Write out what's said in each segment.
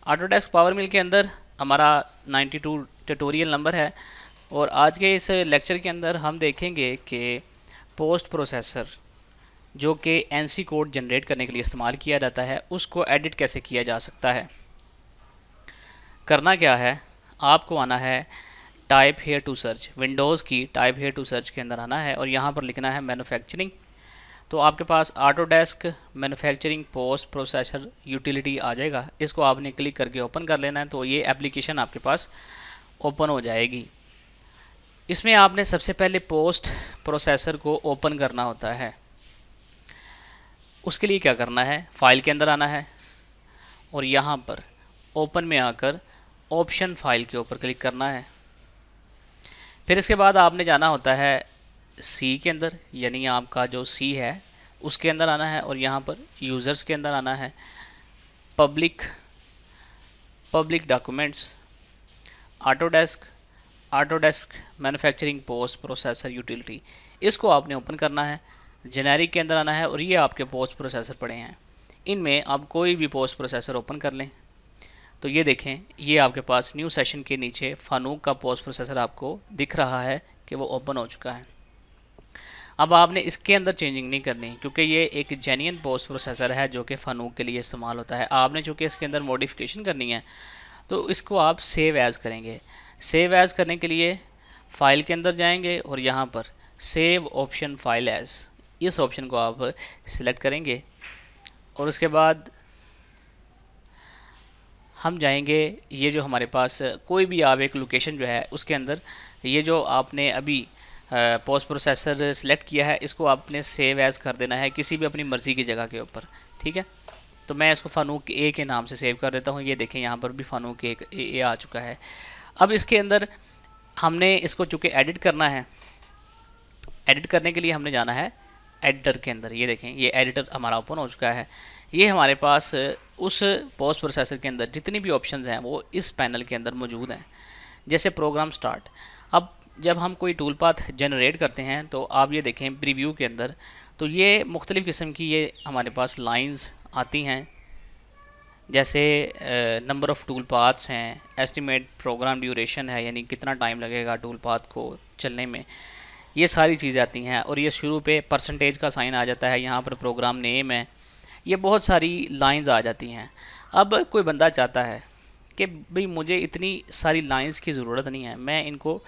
Autodesk power मिल के अंदर हमारा 92 ट्यूटोरियल नंबर है और आज के इस लेक्चर के अंदर हम देखेंगे कि पोस्ट प्रोसेसर जो कि एनसी कोड जनरेट करने के लिए इस्तेमाल किया जाता है उसको एडिट कैसे किया जा सकता है। करना क्या है, आपको आना है type here to search, Windows की टाइप हेयर टू सर्च के अंदर आना है और यहाँ पर लिखना है मैन्युफैक्चरिंग। तो आपके पास Autodesk manufacturing post processor utility आ जाएगा, इसको आपने क्लिक करके ओपन कर लेना है तो ये एप्लीकेशन आपके पास ओपन हो जाएगी। इसमें आपने सबसे पहले पोस्ट प्रोसेसर को ओपन करना होता है। उसके लिए क्या करना है, फाइल के अंदर आना है और यहाँ पर ओपन में आकर ऑप्शन फाइल के ऊपर क्लिक करना है। फिर इसके बाद आपने जाना होता है सी के अंदर, यानी आपका जो सी है उसके अंदर आना है और यहाँ पर यूज़र्स के अंदर आना है, public documents, Autodesk manufacturing post processor utility, इसको आपने ओपन करना है। जेनेरिक के अंदर आना है और ये आपके पोस्ट प्रोसेसर पड़े हैं, इनमें आप कोई भी पोस्ट प्रोसेसर ओपन कर लें। तो ये देखें, ये आपके पास न्यू सेशन के नीचे फानूक का पोस्ट प्रोसेसर आपको दिख रहा है कि वो ओपन हो चुका है। अब आपने इसके अंदर चेंजिंग नहीं करनी क्योंकि ये एक जेन्युइन पोस्ट प्रोसेसर है जो कि फानूक के लिए इस्तेमाल होता है। आपने चूँकि इसके अंदर मॉडिफिकेशन करनी है तो इसको आप सेव एज़ करेंगे। सेव एज़ करने के लिए फाइल के अंदर जाएंगे और यहाँ पर सेव ऑप्शन फाइल एज़, इस ऑप्शन को आप सिलेक्ट करेंगे और उसके बाद हम जाएंगे, ये जो हमारे पास कोई भी आप एक लोकेशन जो है उसके अंदर ये जो आपने अभी पोस्ट प्रोसेसर सिलेक्ट किया है इसको आपने सेव एज़ कर देना है किसी भी अपनी मर्ज़ी की जगह के ऊपर, ठीक है। तो मैं इसको फानूक ए के नाम से सेव कर देता हूँ। ये देखें यहाँ पर भी फानूक ए आ चुका है। अब इसके अंदर हमने इसको चूँकि एडिट करना है, एडिट करने के लिए हमने जाना है एडिटर के अंदर। ये देखें, ये एडिटर हमारा ओपन हो चुका है। ये हमारे पास उस पोस्ट प्रोसेसर के अंदर जितनी भी ऑप्शंस हैं वो इस पैनल के अंदर मौजूद हैं। जैसे प्रोग्राम स्टार्ट, अब जब हम कोई टूल पाथ जनरेट करते हैं तो आप ये देखें प्रीव्यू के अंदर, तो ये मुख्तलिफ़ किस्म की ये हमारे पास लाइंस आती हैं, जैसे नंबर ऑफ़ टूल पाथ्स हैं, एस्टिमेट प्रोग्राम ड्यूरेशन है यानी कितना टाइम लगेगा टूल पाथ को चलने में, ये सारी चीज़ें आती हैं। और ये शुरू पे परसेंटेज का साइन आ जाता है, यहाँ पर प्रोग्राम नेम है, ये बहुत सारी लाइंस आ जाती हैं। अब कोई बंदा चाहता है कि भाई मुझे इतनी सारी लाइंस की ज़रूरत नहीं है, मैं इनको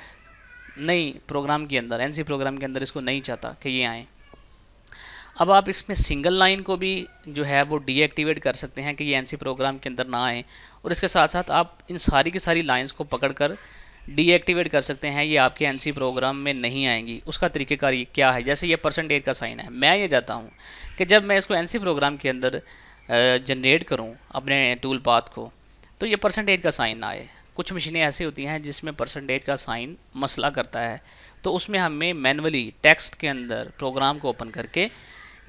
नई प्रोग्राम के अंदर एनसी प्रोग्राम के अंदर इसको नहीं चाहता कि ये आएँ। अब आप इसमें सिंगल लाइन को भी जो है वो डीएक्टिवेट कर सकते हैं कि ये एनसी प्रोग्राम के अंदर ना आए, और इसके साथ साथ आप इन सारी की सारी लाइंस को पकड़कर डीएक्टिवेट कर सकते हैं, ये आपके एनसी प्रोग्राम में नहीं आएंगी। उसका तरीक़ेकार क्या है, जैसे ये परसेंटेज का साइन है, मैं ये चाहता हूँ कि जब मैं इसको एनसी प्रोग्राम के अंदर जनरेट करूँ अपने टूल पाथ को तो ये परसेंटेज का साइन ना आए। कुछ मशीनें ऐसी होती हैं जिसमें परसेंटेज का साइन मसला करता है, तो उसमें हमें मैनुअली टेक्स्ट के अंदर प्रोग्राम को ओपन करके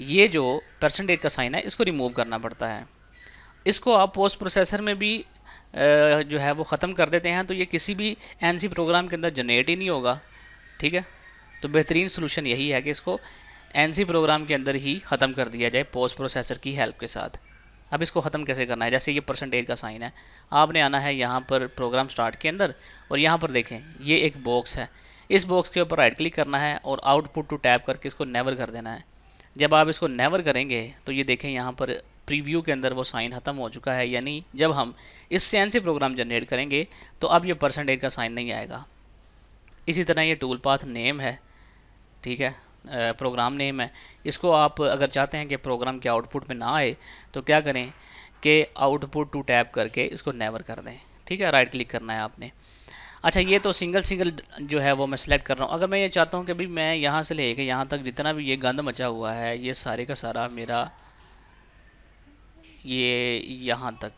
ये जो परसेंटेज का साइन है इसको रिमूव करना पड़ता है। इसको आप पोस्ट प्रोसेसर में भी जो है वो ख़त्म कर देते हैं तो ये किसी भी एनसी प्रोग्राम के अंदर जनरेट ही नहीं होगा, ठीक है। तो बेहतरीन सोल्यूशन यही है कि इसको एनसी प्रोग्राम के अंदर ही ख़त्म कर दिया जाए पोस्ट प्रोसेसर की हेल्प के साथ। अब इसको ख़त्म कैसे करना है, जैसे ये परसेंटेज का साइन है, आपने आना है यहाँ पर प्रोग्राम स्टार्ट के अंदर और यहाँ पर देखें ये एक बॉक्स है, इस बॉक्स के ऊपर राइट क्लिक करना है और आउटपुट टू टैब करके इसको नेवर कर देना है। जब आप इसको नेवर करेंगे तो ये देखें यहाँ पर प्रीव्यू के अंदर वो साइन ख़त्म हो चुका है, यानी जब हम इससे एनसी प्रोग्राम जनरेट करेंगे तो अब ये परसेंटेज का साइन नहीं आएगा। इसी तरह ये टूल पाथ नेम है, ठीक है, प्रोग्राम नेम है, इसको आप अगर चाहते हैं कि प्रोग्राम के आउटपुट में ना आए तो क्या करें कि आउटपुट टू टैब करके इसको नेवर कर दें, ठीक है, राइट क्लिक करना है आपने। अच्छा, ये तो सिंगल जो है वो मैं सिलेक्ट कर रहा हूँ। अगर मैं ये चाहता हूँ कि भाई मैं यहाँ से लेके यहाँ तक जितना भी ये गंद मचा हुआ है ये सारे का सारा मेरा ये यहाँ तक,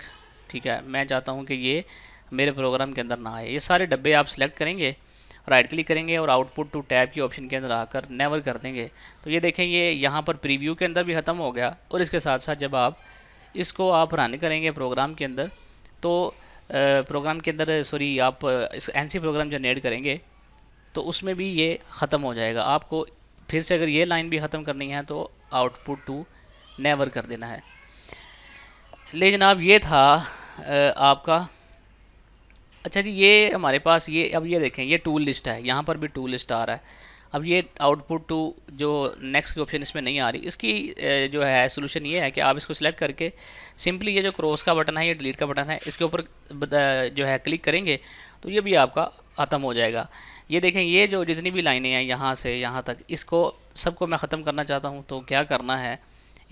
ठीक है, मैं चाहता हूँ कि ये मेरे प्रोग्राम के अंदर ना आए, ये सारे डब्बे आप सिलेक्ट करेंगे, राइट क्लिक करेंगे और आउटपुट टू टैब की ऑप्शन के अंदर आकर नेवर कर देंगे तो ये देखें ये यहाँ पर प्रीव्यू के अंदर भी ख़त्म हो गया। और इसके साथ साथ जब आप इसको आप रन करेंगे प्रोग्राम के अंदर तो प्रोग्राम के अंदर सॉरी आप इस एनसी प्रोग्राम जनरेट करेंगे तो उसमें भी ये ख़त्म हो जाएगा। आपको फिर से अगर ये लाइन भी ख़त्म करनी है तो आउटपुट टू नेवर कर देना है। ले जनाब, ये था आपका। अच्छा जी, ये हमारे पास ये अब ये देखें, ये टूल लिस्ट है, यहाँ पर भी टूल लिस्ट आ रहा है। अब ये आउटपुट टू जो नेक्स्ट की ऑप्शन इसमें नहीं आ रही, इसकी जो है सोल्यूशन ये है कि आप इसको सिलेक्ट करके सिंपली ये जो क्रॉस का बटन है, ये डिलीट का बटन है, इसके ऊपर जो है क्लिक करेंगे तो ये भी आपका ख़त्म हो जाएगा। ये देखें, ये जो जितनी भी लाइनें हैं यहाँ से यहाँ तक, इसको सबको मैं ख़त्म करना चाहता हूँ तो क्या करना है,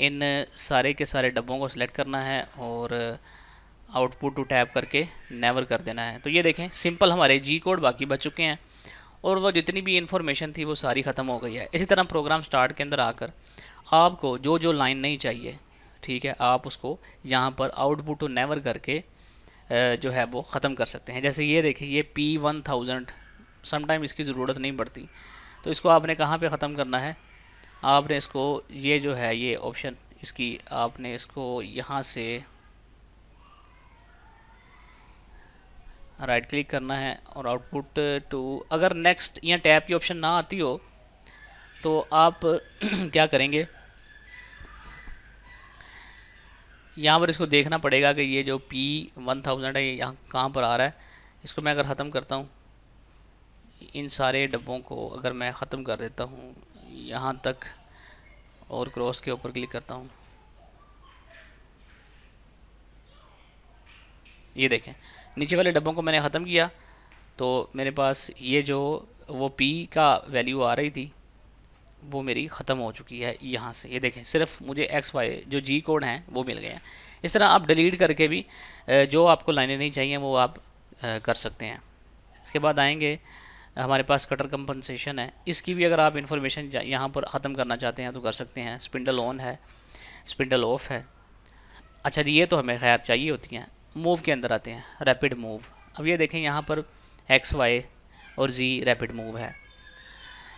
इन सारे के सारे डब्बों को सिलेक्ट करना है और आउटपुट टू टैब करके नेवर कर देना है। तो ये देखें, सिंपल हमारे जी कोड बाकी बच चुके हैं और वो जितनी भी इंफॉर्मेशन थी वो सारी ख़त्म हो गई है। इसी तरह प्रोग्राम स्टार्ट के अंदर आकर आपको जो जो लाइन नहीं चाहिए, ठीक है, आप उसको यहाँ पर आउटपुट टू नेवर करके जो है वो ख़त्म कर सकते हैं। जैसे ये देखिए, ये P1000 समटाइम इसकी ज़रूरत नहीं पड़ती, तो इसको आपने कहाँ पे ख़त्म करना है, आपने इसको ये जो है ये ऑप्शन इसकी आपने इसको यहाँ से राइट क्लिक करना है और आउटपुट टू, अगर नेक्स्ट या टैब की ऑप्शन ना आती हो तो आप क्या करेंगे, यहाँ पर इसको देखना पड़ेगा कि ये जो P1000 है ये यहाँ कहाँ पर आ रहा है। इसको मैं अगर ख़त्म करता हूँ, इन सारे डब्बों को अगर मैं ख़त्म कर देता हूँ यहाँ तक और क्रॉस के ऊपर क्लिक करता हूँ, ये देखें नीचे वाले डब्बों को मैंने ख़त्म किया तो मेरे पास ये जो वो P का वैल्यू आ रही थी वो मेरी ख़त्म हो चुकी है यहाँ से। ये देखें, सिर्फ मुझे XY जो जी कोड हैं वो मिल गए हैं। इस तरह आप डिलीट करके भी जो आपको लाइनें नहीं चाहिए वो आप कर सकते हैं। इसके बाद आएंगे, हमारे पास कटर कंपनसेशन है, इसकी भी अगर आप इंफॉर्मेशन यहाँ पर ख़त्म करना चाहते हैं तो कर सकते हैं। स्पिंडल ऑन है, स्पिंडल ऑफ है। अच्छा जी, ये तो हमें खैर चाहिए होती हैं। मूव के अंदर आते हैं, रैपिड मूव। अब ये देखें, यहाँ पर XY और Z रैपिड मूव है,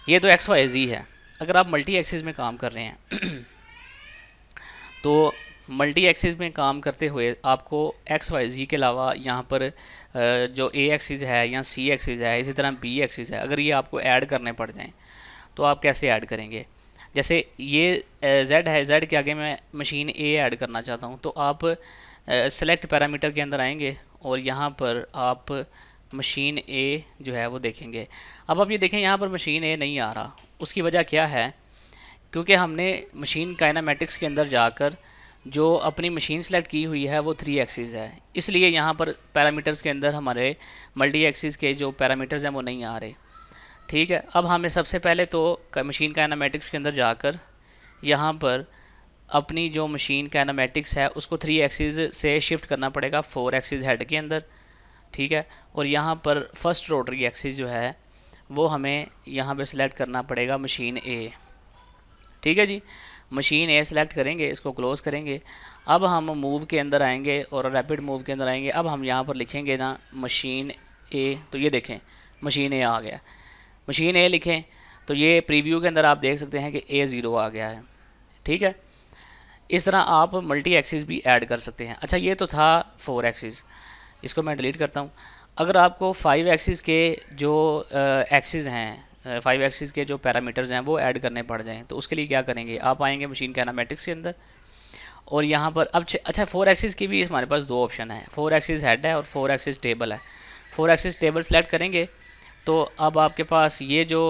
ये तो XYZ है। अगर आप मल्टी एक्सिस में काम कर रहे हैं तो मल्टी एक्सिस में काम करते हुए आपको XYZ के अलावा यहाँ पर जो A एक्सिस है या C एक्सिस है, इसी तरह B एक्सिस है, अगर ये आपको ऐड करने पड़ जाएं तो आप कैसे ऐड करेंगे। जैसे ये Z है, Z के आगे मैं मशीन A ऐड करना चाहता हूँ तो आप सेलेक्ट पैरामीटर के अंदर आएंगे और यहाँ पर आप मशीन A जो है वो देखेंगे। अब आप ये देखें, यहाँ पर मशीन A नहीं आ रहा, उसकी वजह क्या है, क्योंकि हमने मशीन काइनेमेटिक्स के अंदर जाकर जो अपनी मशीन सेलेक्ट की हुई है वो 3 एक्सिस है, इसलिए यहाँ पर पैरामीटर्स के अंदर हमारे मल्टी एक्सिस के जो पैरामीटर्स हैं वो नहीं आ रहे। ठीक है, अब हमें सबसे पहले तो मशीन काइनेमेटिक्स के अंदर जाकर यहाँ पर अपनी जो मशीन काइनेमेटिक्स है उसको 3 एक्सिस से शिफ्ट करना पड़ेगा 4 एक्सिस हेड के अंदर। ठीक है, और यहाँ पर फर्स्ट रोटरी एक्सिस जो है वो हमें यहाँ पे सिलेक्ट करना पड़ेगा मशीन A। ठीक है जी, मशीन A सिलेक्ट करेंगे, इसको क्लोज करेंगे। अब हम मूव के अंदर आएंगे और रैपिड मूव के अंदर आएंगे। अब हम यहाँ पर लिखेंगे ना मशीन A, तो ये देखें मशीन A आ गया। मशीन A लिखें तो ये प्रीव्यू के अंदर आप देख सकते हैं कि A0 आ गया है। ठीक है, इस तरह आप मल्टी एक्सिस भी ऐड कर सकते हैं। अच्छा, ये तो था 4 एक्सिस, इसको मैं डिलीट करता हूँ। अगर आपको 5 एक्सिस के जो एक्सिस हैं, 5 एक्सिस के जो पैरामीटर्स हैं वो ऐड करने पड़ जाएं तो उसके लिए क्या करेंगे, आप आएंगे मशीन काइनेमेटिक्स के अंदर और यहाँ पर अब अच्छा 4 एक्सिस की भी हमारे पास 2 ऑप्शन है, 4 एक्सिस हेड है और 4 एक्सिस टेबल है। 4 एक्सिस टेबल सेलेक्ट करेंगे तो अब आपके पास ये जो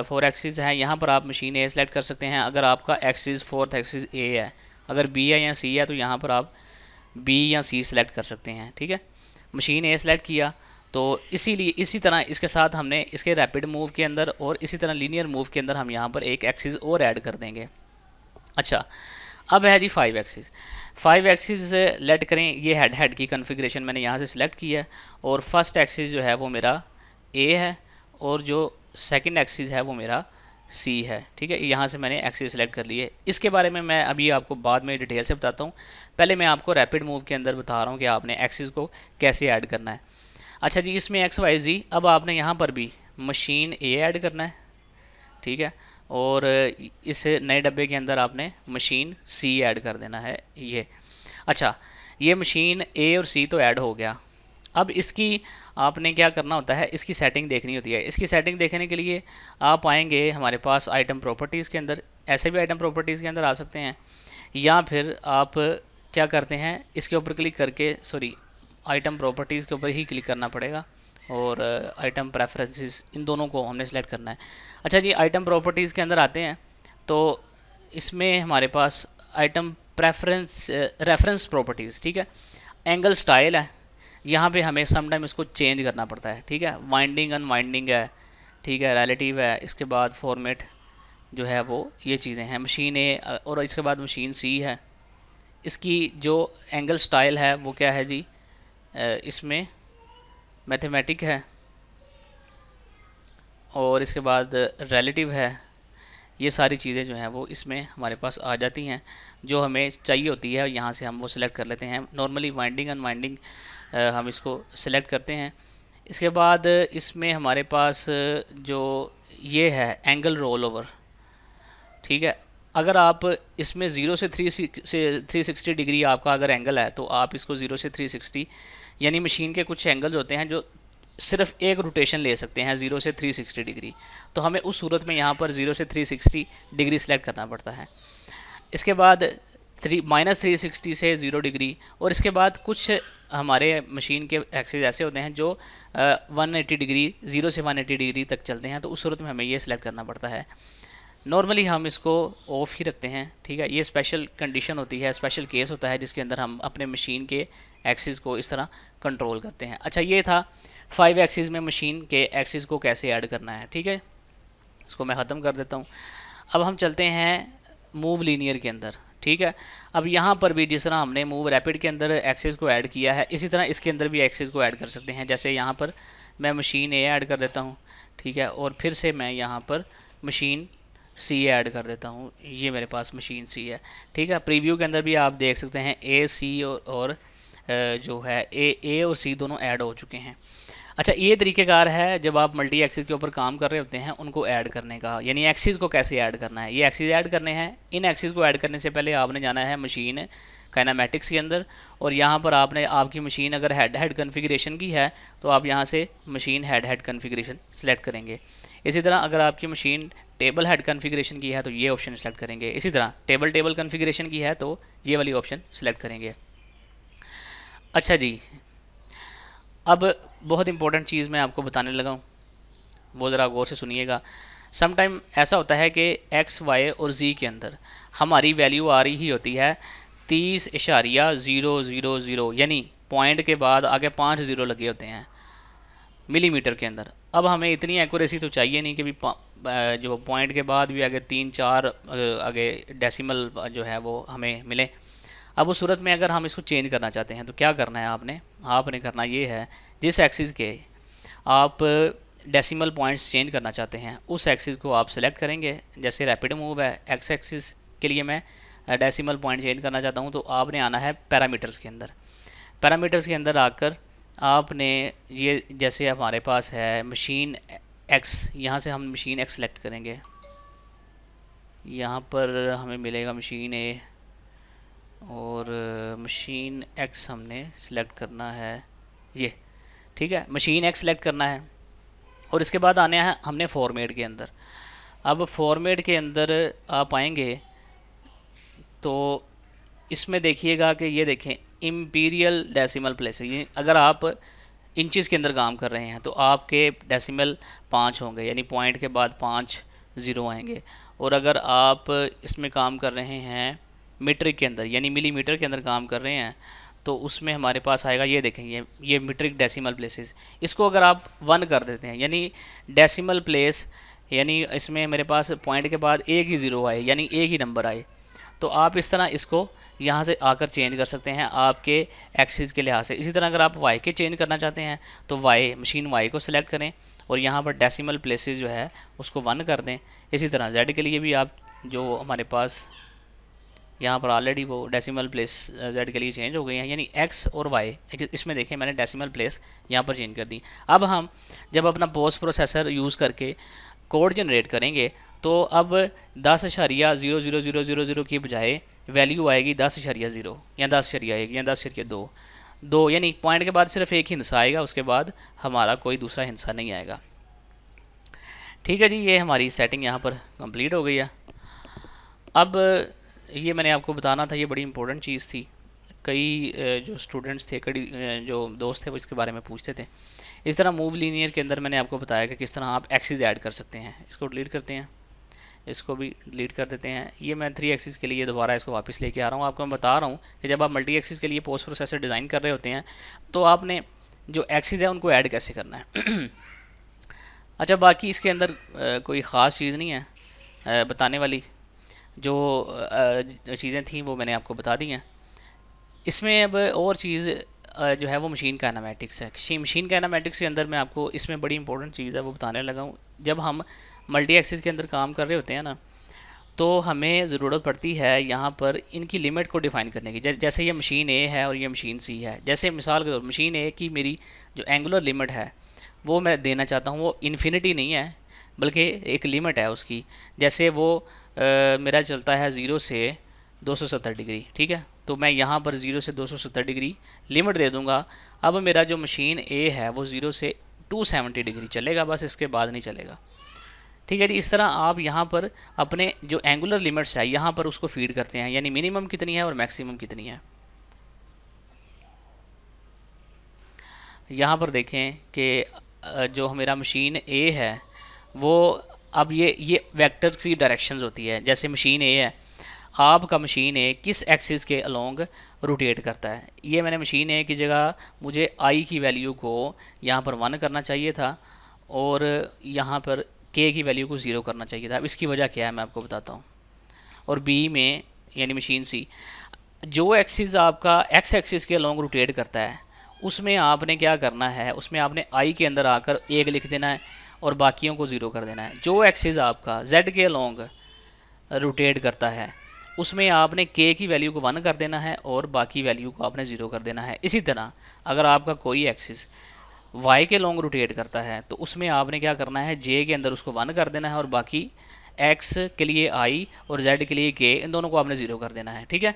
4 एक्सिस है यहाँ पर आप मशीन A सेलेक्ट कर सकते हैं। अगर आपका एक्सिस 4th एक्सिस A है, अगर B है या C है तो यहाँ पर आप B या C सेलेक्ट कर सकते हैं। ठीक है, मशीन A सेलेक्ट किया तो इसीलिए इसी तरह इसके साथ हमने इसके रैपिड मूव के अंदर और इसी तरह लीनियर मूव के अंदर हम यहाँ पर एक एक्सिस और ऐड कर देंगे। अच्छा, अब है जी 5 एक्सिस। 5 एक्सिस लेट करें, ये हेड की कन्फिग्रेशन मैंने यहाँ से सिलेक्ट किया है और फर्स्ट एक्सिस जो है वो मेरा A है और जो सेकंड एक्सिस है वो मेरा C है। ठीक है, यहाँ से मैंने एक्सिस सेलेक्ट कर लिए। इसके बारे में मैं अभी आपको बाद में डिटेल से बताता हूँ, पहले मैं आपको रैपिड मूव के अंदर बता रहा हूँ कि आपने एक्सिस को कैसे ऐड करना है। अच्छा जी, इसमें XYZ अब आपने यहाँ पर भी मशीन A ऐड करना है। ठीक है, और इस नए डब्बे के अंदर आपने मशीन C ऐड कर देना है ये। अच्छा, ये मशीन A और C तो ऐड हो गया। अब इसकी आपने क्या करना होता है, इसकी सेटिंग देखनी होती है। इसकी सेटिंग देखने के लिए आप आएंगे हमारे पास आइटम प्रॉपर्टीज़ के अंदर, ऐसे भी आइटम प्रॉपर्टीज़ के अंदर आ सकते हैं, या फिर आप क्या करते हैं इसके ऊपर क्लिक करके, सॉरी आइटम प्रॉपर्टीज़ के ऊपर ही क्लिक करना पड़ेगा और आइटम प्रेफरेंसेस, इन दोनों को हमने सेलेक्ट करना है। अच्छा जी, आइटम प्रॉपर्टीज़ के अंदर आते हैं तो इसमें हमारे पास आइटम प्रेफरेंस रेफरेंस प्रॉपर्टीज़, ठीक है। एंगल स्टाइल है, यहाँ पे हमें समटाइम इसको चेंज करना पड़ता है, ठीक है। वाइंडिंग अनवाइंडिंग है, ठीक है। रिलेटिव है, इसके बाद फॉर्मेट जो है वो ये चीज़ें हैं। मशीन ए और इसके बाद मशीन सी है। इसकी जो एंगल स्टाइल है वो क्या है जी, इसमें मैथमेटिक है और इसके बाद रिलेटिव है। ये सारी चीज़ें जो हैं वो इसमें हमारे पास आ जाती हैं, जो हमें चाहिए होती है यहाँ से हम वो सिलेक्ट कर लेते हैं। नॉर्मली वाइंडिंग अनवाइंडिंग हम इसको सिलेक्ट करते हैं। इसके बाद इसमें हमारे पास जो ये है एंगल रोल ओवर, ठीक है। अगर आप इसमें 0 से 360 डिग्री आपका अगर एंगल है तो आप इसको 0 से 360, यानी मशीन के कुछ एंगल्स होते हैं जो सिर्फ एक रोटेशन ले सकते हैं 0 से 360 डिग्री, तो हमें उस सूरत में यहाँ पर 0 से 360 डिग्री सेलेक्ट करना पड़ता है। इसके बाद -360 से 0 डिग्री, और इसके बाद कुछ हमारे मशीन के एक्सिस ऐसे होते हैं जो 180 डिग्री 0 से 180 डिग्री तक चलते हैं, तो उस सूरत में हमें ये सिलेक्ट करना पड़ता है। नॉर्मली हम इसको ऑफ ही रखते हैं, ठीक है। ये स्पेशल कंडीशन होती है, स्पेशल केस होता है जिसके अंदर हम अपने मशीन के एक्सिस को इस तरह कंट्रोल करते हैं। अच्छा, ये था 5 एक्सिस में मशीन के एक्सिस को कैसे ऐड करना है, ठीक है। इसको मैं ख़त्म कर देता हूँ। अब हम चलते हैं मूव लीनियर के अंदर, ठीक है। अब यहाँ पर भी जिस तरह हमने मूव रैपिड के अंदर एक्सिस को ऐड किया है, इसी तरह इसके अंदर भी एक्सिस को ऐड कर सकते हैं। जैसे यहाँ पर मैं मशीन ए ऐड कर देता हूँ, ठीक है, और फिर से मैं यहाँ पर मशीन सी ऐड कर देता हूँ। ये मेरे पास मशीन सी है, ठीक है। प्रीव्यू के अंदर भी आप देख सकते हैं ए सी और जो है ए और सी दोनों ऐड हो चुके हैं। अच्छा, ये तरीक़ेकार है जब आप मल्टी एक्सिस के ऊपर काम कर रहे होते हैं उनको ऐड करने का, यानी एक्सिस को कैसे ऐड करना है। ये एक्सिस ऐड करने हैं, इन एक्सिस को ऐड करने से पहले आपने जाना है मशीन काइनेमेटिक्स के अंदर, और यहाँ पर आपने आपकी मशीन अगर हेड कन्फिग्रेशन की है तो आप यहाँ से मशीन हेड कन्फिग्रेशन सेलेक्ट करेंगे। इसी तरह अगर आपकी मशीन टेबल हेड कन्फिग्रेशन की है तो ये ऑप्शन सेलेक्ट करेंगे। इसी तरह टेबल कन्फिग्रेशन की है तो ये वाली ऑप्शन सेलेक्ट करेंगे। अच्छा जी, अब बहुत इंपॉर्टेंट चीज़ मैं आपको बताने लगा हूँ, वो ज़रा गौर से सुनिएगा। सम टाइम ऐसा होता है कि एक्स वाई और जी के अंदर हमारी वैल्यू आ रही होती है 30.000, यानी पॉइंट के बाद आगे 5 ज़ीरो लगे होते हैं मिलीमीटर के अंदर। अब हमें इतनी एक्यूरेसी तो चाहिए नहीं कि भी जो पॉइंट के बाद भी आगे 3-4 आगे डेसिमल जो है वो हमें मिले। अब उस सूरत में अगर हम इसको चेंज करना चाहते हैं तो क्या करना है आपने करना ये है, जिस एक्सिस के आप डेसिमल पॉइंट्स चेंज करना चाहते हैं उस एक्सिस को आप सेलेक्ट करेंगे। जैसे रैपिड मूव है, एक्स एक्सिस के लिए मैं डेसिमल पॉइंट चेंज करना चाहता हूँ तो आपने आना है पैरामीटर्स के अंदर। पैरामीटर्स के अंदर आकर आपने ये, जैसे हमारे पास है मशीन एक्स, यहाँ से हम मशीन एक्स सेलेक्ट करेंगे। यहाँ पर हमें मिलेगा मशीन ए और मशीन एक्स हमने सेलेक्ट करना है ये, ठीक है। मशीन एक्स सेलेक्ट करना है और इसके बाद आने हैं हमने फॉर्मेट के अंदर। अब फॉर्मेट के अंदर आप आएंगे तो इसमें देखिएगा कि ये देखें इम्पीरियल डेसिमल प्लेस, ये अगर आप इंचज़ के अंदर काम कर रहे हैं तो आपके डेसिमल 5 होंगे, यानी पॉइंट के बाद 5 ज़ीरो आएंगे। और अगर आप इसमें काम कर रहे हैं मीट्रिक के अंदर, यानी मिलीमीटर के अंदर काम कर रहे हैं, तो उसमें हमारे पास आएगा, ये देखें ये मीट्रिक डेसिमल प्लेसेस। इसको अगर आप 1 कर देते हैं, यानी डेसिमल प्लेस, यानी इसमें मेरे पास पॉइंट के बाद एक ही ज़ीरो आए, यानी एक ही नंबर आए, तो आप इस तरह इसको यहाँ से आकर चेंज कर सकते हैं आपके एक्सिस के लिहाज से। इसी तरह अगर आप वाई के चेंज करना चाहते हैं तो मशीन वाई को सिलेक्ट करें और यहाँ पर डेसिमल प्लेसेस जो है उसको 1 कर दें। इसी तरह जेड के लिए भी आप, जो हमारे पास यहाँ पर ऑलरेडी वो डेसिमल प्लेस जेड के लिए चेंज हो गई हैं, यानी एक्स और वाई, इसमें देखें मैंने डेसिमल प्लेस यहाँ पर चेंज कर दी। अब हम जब अपना पोस्ट प्रोसेसर यूज़ करके कोड जनरेट करेंगे तो अब 10.00000 की बजाय वैल्यू आएगी 10.0 या 10.1 या 10.2, यानी पॉइंट के बाद सिर्फ एक हिस्सा आएगा, उसके बाद हमारा कोई दूसरा हिस्सा नहीं आएगा। ठीक है जी, ये हमारी सेटिंग यहाँ पर कंप्लीट हो गई है। अब ये मैंने आपको बताना था, ये बड़ी इंपॉर्टेंट चीज़ थी कई जो स्टूडेंट्स थे, कई जो दोस्त थे वो इसके बारे में पूछते थे। इस तरह मूव लीनियर के अंदर मैंने आपको बताया कि किस तरह आप एक्सिस ऐड कर सकते हैं। इसको डिलीट करते हैं, इसको भी डिलीट कर देते हैं। ये मैं 3 एक्सिस के लिए दोबारा इसको वापस लेके आ रहा हूँ। आपको मैं बता रहा हूँ कि जब आप मल्टी एक्सिस के लिए पोस्ट प्रोसेसर डिज़ाइन कर रहे होते हैं तो आपने जो एक्सिस है उनको ऐड कैसे करना है। अच्छा, बाकी इसके अंदर कोई ख़ास चीज़ नहीं है बताने वाली। जो चीज़ें थी वो मैंने आपको बता दी हैं। इसमें अब और चीज़ जो है वो मशीन काइनेमैटिक्स है। मशीन काइनेमैटिक्स के अंदर मैं आपको इसमें बड़ी इंपॉर्टेंट चीज़ है वो बताने लगा हूँ। जब हम मल्टी एक्सिस के अंदर काम कर रहे होते हैं ना, तो हमें ज़रूरत पड़ती है यहाँ पर इनकी लिमिट को डिफ़ाइन करने की। जैसे ये मशीन ए है और ये मशीन सी है। जैसे मिसाल के तौर मशीन ए की मेरी जो एंगुलर लिमिट है वो मैं देना चाहता हूँ, वो इन्फिनिटी नहीं है बल्कि एक लिमिट है उसकी। जैसे वो मेरा चलता है 0 से 270 डिग्री, ठीक है। तो मैं यहाँ पर 0 से 270 डिग्री लिमिट दे दूँगा। अब मेरा जो मशीन ए है वो 0 से 270 डिग्री चलेगा, बस इसके बाद नहीं चलेगा, ठीक है जी। इस तरह आप यहाँ पर अपने जो एंगुलर लिमिट्स है यहाँ पर उसको फीड करते हैं, यानी मिनिमम कितनी है और मैक्सिमम कितनी है। यहाँ पर देखें कि जो मेरा मशीन ए है वो अब ये वेक्टर की डायरेक्शंस होती है। जैसे मशीन ए है, आपका मशीन ए किस एक्सिस के अलोंग रोटेट करता है। ये मैंने मशीन ए की जगह मुझे आई की वैल्यू को यहाँ पर 1 करना चाहिए था और यहाँ पर के की वैल्यू को 0 करना चाहिए था। अब इसकी वजह क्या है मैं आपको बताता हूँ। और बी में यानी मशीन सी, जो एक्सिस आपका एक्स एक्सिस के अलोंग रोटेट करता है उसमें आपने क्या करना है, उसमें आपने आई के अंदर आकर 1 लिख देना है और बाकियों को 0 कर देना है। जो एक्सिस आपका जेड के अलोंग रोटेट करता है उसमें आपने के की वैल्यू को 1 कर देना है और बाकी वैल्यू को आपने 0 कर देना है। इसी तरह अगर आपका कोई एक्सिस वाई के लॉन्ग रोटेट करता है तो उसमें आपने क्या करना है, जे के अंदर उसको 1 कर देना है और बाकी एक्स के लिए आई और जेड के लिए के, इन दोनों को आपने 0 कर देना है, ठीक है।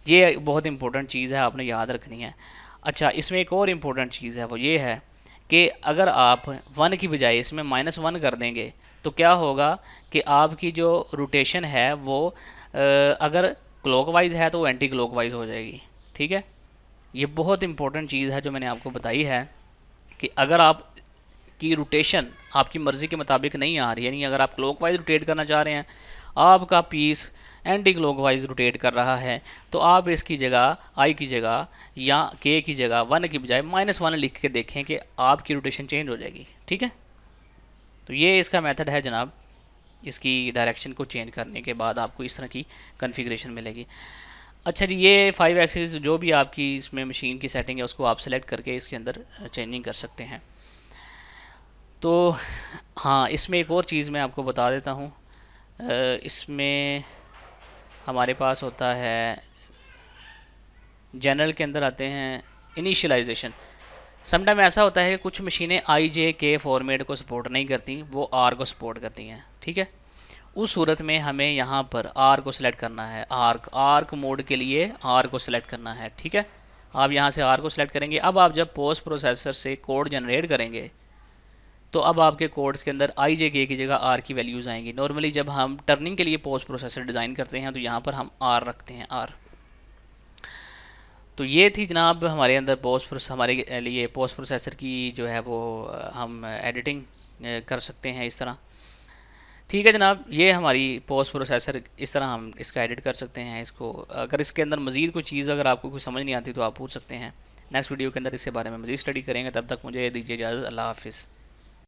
ये बहुत इंपॉर्टेंट चीज़ है, आपने याद रखनी है। अच्छा, इसमें एक और इम्पोर्टेंट चीज़ है वो ये है कि अगर आप 1 की बजाय इसमें -1 कर देंगे तो क्या होगा कि आपकी जो रोटेशन है वो अगर क्लॉकवाइज है तो वो एंटी क्लॉकवाइज हो जाएगी, ठीक है। ये बहुत इंपॉर्टेंट चीज़ है जो मैंने आपको बताई है कि अगर आप की रोटेशन आपकी मर्ज़ी के मुताबिक नहीं आ रही, यानी अगर आप क्लॉकवाइज रोटेट करना चाह रहे हैं, आपका पीस एंटी क्लॉकवाइज रोटेट कर रहा है, तो आप इसकी जगह आई की जगह या के की जगह 1 की बजाय -1 लिख के देखें कि आपकी रोटेशन चेंज हो जाएगी, ठीक है। तो ये इसका मेथड है जनाब। इसकी डायरेक्शन को चेंज करने के बाद आपको इस तरह की कन्फिग्रेशन मिलेगी। अच्छा जी, ये 5 एक्सिस जो भी आपकी इसमें मशीन की सेटिंग है उसको आप सेलेक्ट करके इसके अंदर चेंजिंग कर सकते हैं। तो हाँ, इसमें एक और चीज़ मैं आपको बता देता हूँ। इसमें हमारे पास होता है, जनरल के अंदर आते हैं इनिशियलाइजेशन। समटाइम ऐसा होता है कि कुछ मशीनें आई जे के फॉर्मेट को सपोर्ट नहीं करती, वो आर को सपोर्ट करती हैं, ठीक है। उस सूरत में हमें यहाँ पर आर को सिलेक्ट करना है। आर्क मोड के लिए आर को सिलेक्ट करना है, ठीक है। आप यहाँ से आर को सिलेक्ट करेंगे। अब आप जब पोस्ट प्रोसेसर से कोड जनरेट करेंगे तो अब आपके कोड्स के अंदर आई जे के की जगह आर की वैल्यूज़ आएंगी। नॉर्मली जब हम टर्निंग के लिए पोस्ट प्रोसेसर डिज़ाइन करते हैं तो यहाँ पर हम आर रखते हैं, आर। तो ये थी जनाब हमारे अंदर हमारे लिए पोस्ट प्रोसेसर की जो है वो हम एडिटिंग कर सकते हैं इस तरह, ठीक है जनाब। ये हमारी पोस्ट प्रोसेसर, इस तरह हम इसका एडिट कर सकते हैं इसको। अगर इसके अंदर मज़ीद कोई चीज़ अगर आपको कुछ समझ नहीं आती तो आप पूछ सकते हैं। नेक्स्ट वीडियो के अंदर इसके बारे में मज़ीद स्टडी करेंगे। तब तक मुझे दीजिए इजाज़त। अल्लाह हाफिज़।